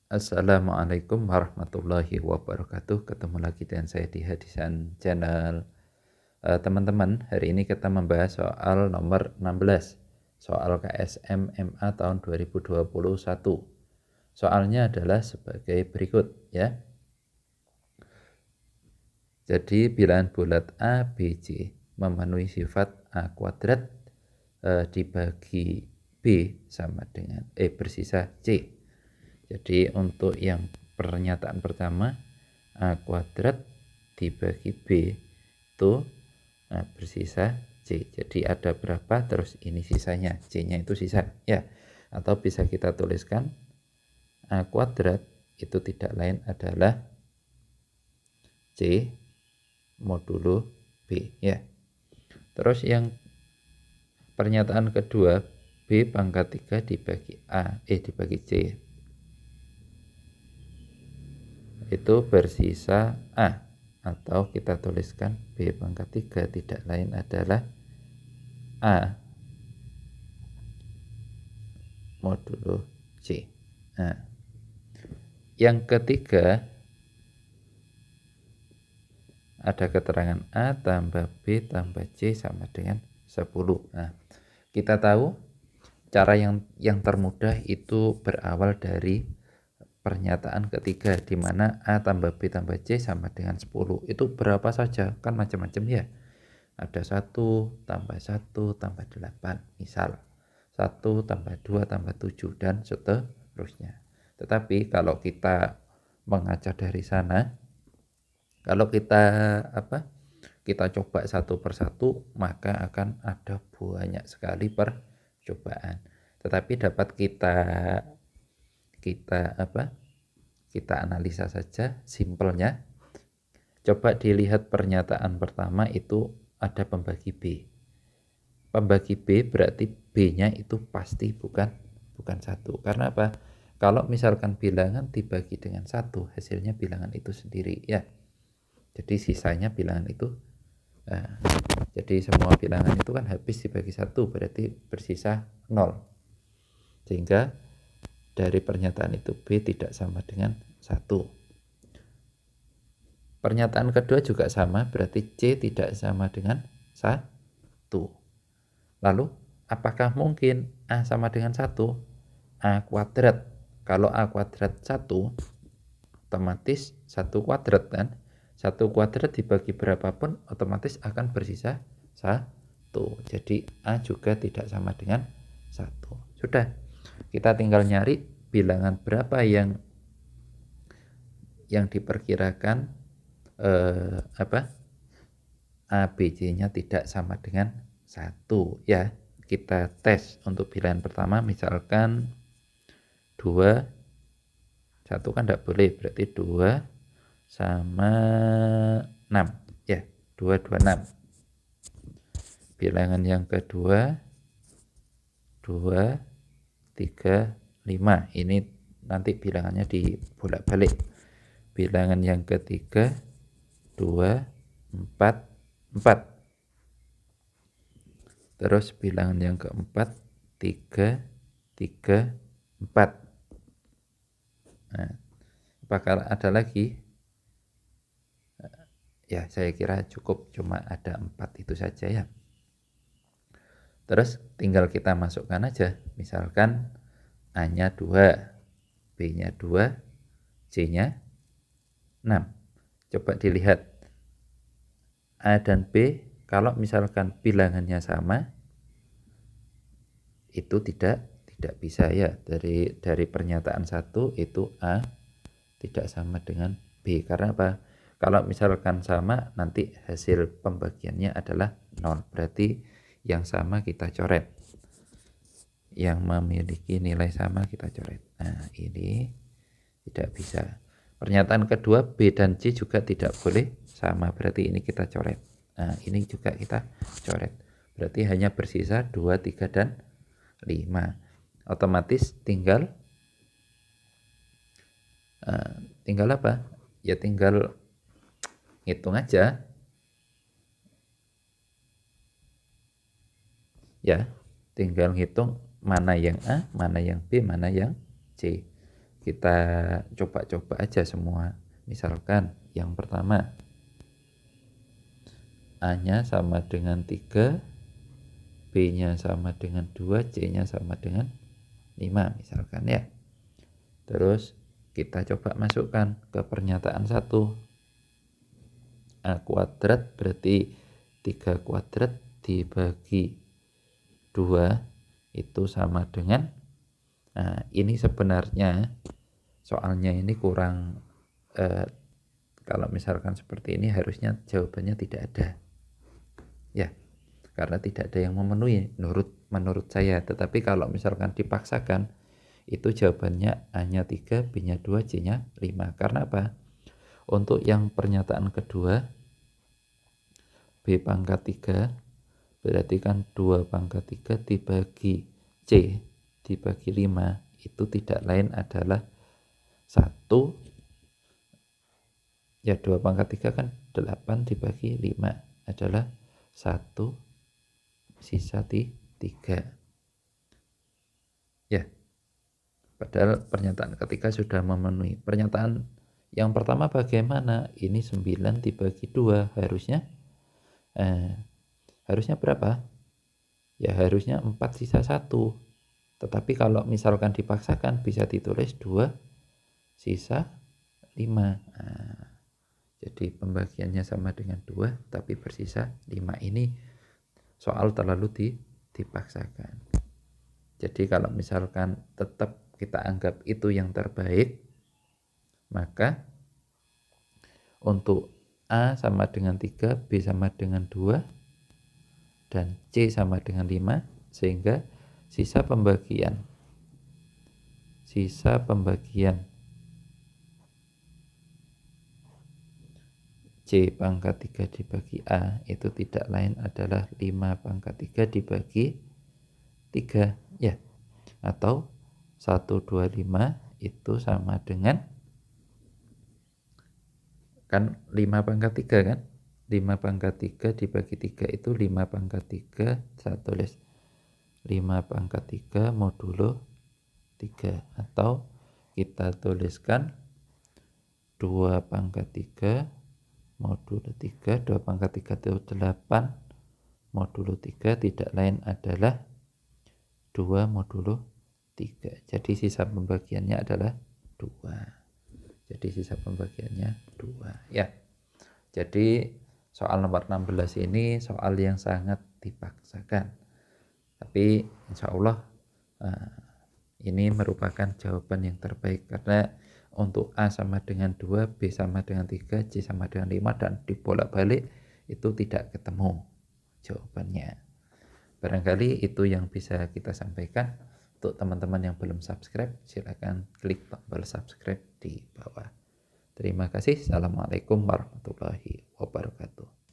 Assalamualaikum warahmatullahi wabarakatuh. Ketemu lagi dengan saya di Hadisan Channel. Teman-teman, hari ini kita membahas soal nomor 16, soal KSM MA tahun 2021. Soalnya adalah sebagai berikut ya. Jadi bilangan bulat A, B, C memenuhi sifat A kuadrat dibagi B sama dengan bersisa C. Jadi untuk yang pernyataan pertama, A kuadrat dibagi B itu bersisa C. Jadi ada berapa, terus ini sisanya, C-nya itu sisa ya. Atau bisa kita tuliskan A kuadrat itu tidak lain adalah C modulo B ya. Terus yang pernyataan kedua, B pangkat 3 dibagi dibagi C itu bersisa A, atau kita tuliskan B pangkat 3 tidak lain adalah A modulo C. Nah, yang ketiga ada keterangan A tambah B tambah C sama dengan 10. Nah, kita tahu cara yang termudah itu berawal dari pernyataan ketiga, di mana A tambah B tambah C sama dengan 10. Itu berapa saja, kan macam-macam ya. Ada 1 tambah 1 tambah 8, misal 1 tambah 2 tambah 7 dan seterusnya. Tetapi kalau kita mengaca dari sana, kalau kita coba satu persatu, maka akan ada banyak sekali percobaan. Tetapi dapat kita analisa saja simpelnya. Coba dilihat pernyataan pertama, itu ada pembagi B. Pembagi B berarti B-nya itu pasti bukan 1. Karena apa? Kalau misalkan bilangan dibagi dengan 1, hasilnya bilangan itu sendiri ya. Jadi sisanya bilangan itu. Jadi semua bilangan itu kan habis dibagi 1, berarti bersisa 0. Sehingga dari pernyataan itu B tidak sama dengan 1. Pernyataan kedua juga sama, berarti C tidak sama dengan 1. Lalu apakah mungkin A sama dengan 1? A kuadrat. Kalau A kuadrat 1, otomatis 1 kuadrat kan. 1 kuadrat dibagi berapapun otomatis akan bersisa 1. Jadi A juga tidak sama dengan 1. Sudah. Kita tinggal nyari bilangan berapa yang diperkirakan A, B, C-nya tidak sama dengan 1 ya. Kita tes untuk bilangan pertama, misalkan 2, 1 kan tidak boleh, berarti 2 sama 6 ya. 2, 2, 6. Bilangan yang kedua 2, 3, 5. Ini nanti bilangannya dibolak-balik. Bilangan yang ketiga 2, 4, 4. Terus bilangan yang keempat 3, 3, 4. Nah, apakah ada lagi? Ya, saya kira cukup, cuma ada 4 itu saja ya. Terus tinggal kita masukkan aja. Misalkan A-nya 2, B-nya 2, C-nya 6. Coba dilihat A dan B, kalau misalkan bilangannya sama, itu tidak bisa ya. Dari pernyataan 1 itu A tidak sama dengan B. Karena apa? Kalau misalkan sama, nanti hasil pembagiannya adalah 0. Berarti yang sama kita coret. Yang memiliki nilai sama kita coret. Nah, ini tidak bisa. Pernyataan kedua, B dan C juga tidak boleh sama. Berarti ini kita coret. Nah, ini juga kita coret. Berarti hanya bersisa 2, 3, dan 5. Otomatis tinggal apa? Ya tinggal hitung aja. Ya, tinggal hitung mana yang A, mana yang B, mana yang C. kita coba-coba aja semua. Misalkan yang pertama, A-nya sama dengan 3, B-nya sama dengan 2, C-nya sama dengan 5 misalkan ya. Terus kita coba masukkan ke pernyataan 1. A kuadrat berarti 3 kuadrat dibagi 2 itu sama dengan, nah ini sebenarnya soalnya ini kurang, kalau misalkan seperti ini harusnya jawabannya tidak ada ya, karena tidak ada yang memenuhi menurut saya. Tetapi kalau misalkan dipaksakan, itu jawabannya A-nya 3, B-nya 2, C-nya 5. Karena apa? Untuk yang pernyataan kedua, B pangkat 3 berarti kan 2 pangkat 3 dibagi C dibagi 5 itu tidak lain adalah 1, ya 2 pangkat 3 kan 8 dibagi 5 adalah 1, sisa 3 ya. Padahal pernyataan ketiga sudah memenuhi. Pernyataan yang pertama bagaimana? Ini 9 dibagi 2 harusnya berapa? Ya harusnya 4 sisa 1. Tetapi kalau misalkan dipaksakan bisa ditulis 2 sisa 5. Nah, jadi pembagiannya sama dengan 2 tapi bersisa 5. Ini soal terlalu dipaksakan. Jadi kalau misalkan tetap kita anggap itu yang terbaik, maka untuk A sama dengan 3, B sama dengan 2, dan C sama dengan 5, sehingga sisa pembagian C pangkat 3 dibagi A itu tidak lain adalah 5 pangkat 3 dibagi 3 ya, atau 125 itu sama dengan, kan 5 pangkat 3 kan, 5 pangkat 3 dibagi 3 itu 5 pangkat 3, saya tulis 5 pangkat 3 modulo 3, atau kita tuliskan 2 pangkat 3 modulo 3, 2 pangkat 3 itu 8 modulo 3 tidak lain adalah 2 modulo 3. Jadi sisa pembagiannya adalah 2. Jadi sisa pembagiannya 2 ya. Jadi soal nomor 16 ini soal yang sangat dipaksakan. Tapi insya Allah ini merupakan jawaban yang terbaik, karena untuk A sama dengan 2, B sama dengan 3, C sama dengan 5, dan dibolak-balik itu tidak ketemu jawabannya. Barangkali itu yang bisa kita sampaikan. Untuk teman-teman yang belum subscribe, silakan klik tombol subscribe di bawah. Terima kasih. Assalamualaikum warahmatullahi wabarakatuh.